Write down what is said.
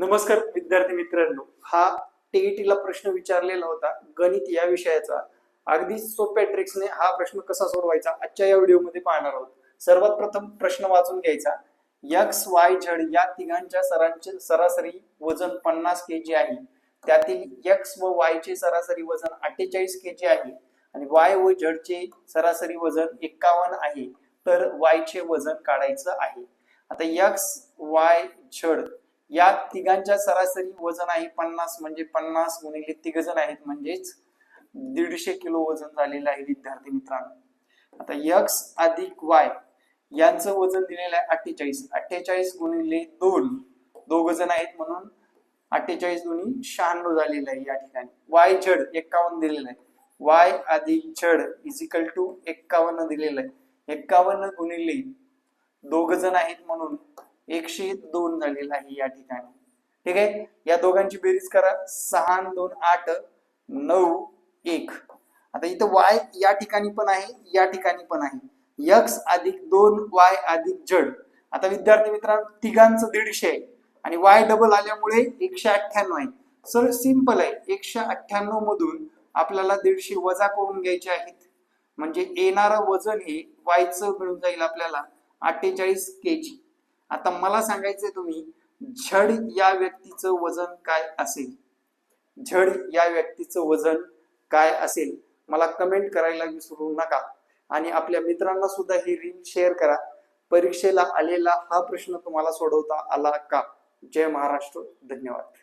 नमस्कार विद्यार्थी मित्रांनो, हा टीईटीला प्रश्न विचारलेला होता गणित या विषयाचा. अगदी सोप्या ट्रिक्सने हा प्रश्न कसा सोडवायचा आजच्या या व्हिडिओमध्ये पाहणार आहोत. सर्वात प्रथम प्रश्न वाचून घ्यायचा. एक्स वाय झेड या तिघांच्या सरासरी वजन 50 केजी आहे. त्यातील एक्स व वाय चे सरासरी वजन 48 केजी आहे आणि वाय व झेड चे सरासरी वजन 51 आहे. तर वाय चे वजन काढायचं आहे. आता एक्स वाय झेड या तिघांच्या सरासरी वजन आहे 50, म्हणजे 50 गुणिले तिघ जण आहेत म्हणजेच 150 किलो वजन झालेलं आहे विद्यार्थी मित्रांनो. आता एक्स अधिक वाय यांचं वजन दिलेलं आहे 48. 48 गुणिले 2, दोघ जण आहेत म्हणून 48 दुनी 96 झालेलं आहे या ठिकाणी. वाय झेड 51 दिलेलं आहे. वाय अधिक झेड इज इक्वल टू 51 दिलेलं आहे. 51 गुणिले दोघ जण आहेत म्हणून 102 झालेला आहे या ठिकाणी. ठीक आहे, या दोघांची बेरीज करा. 6 2 8 9 1. आता इथं y या ठिकाणी पण आहे, या ठिकाणी पण आहे. x अधिक 2y अधिक z. आता विद्यार्थी मित्रांनो तिघांचं 150 आहे आणि y डबल आल्यामुळे 198 आहे. सर सिंपल आहे. 198 मधून आपल्याला 150 वजा करून घ्यायचे आहेत, म्हणजे येणारं वजन हे y चं मिळून जाईल आपल्याला 48 केजी. आता मला सांगायचंय तुम्ही झड या व्यक्तीचं वजन काय असेल. झड या व्यक्तीचं वजन काय असेल मला कमेंट करायला विसरू नका आणि आपल्या मित्रांना सुद्धा ही रील शेअर करा. परीक्षेला आलेला हा प्रश्न तुम्हाला सोडवता आला का? जय महाराष्ट्र. धन्यवाद.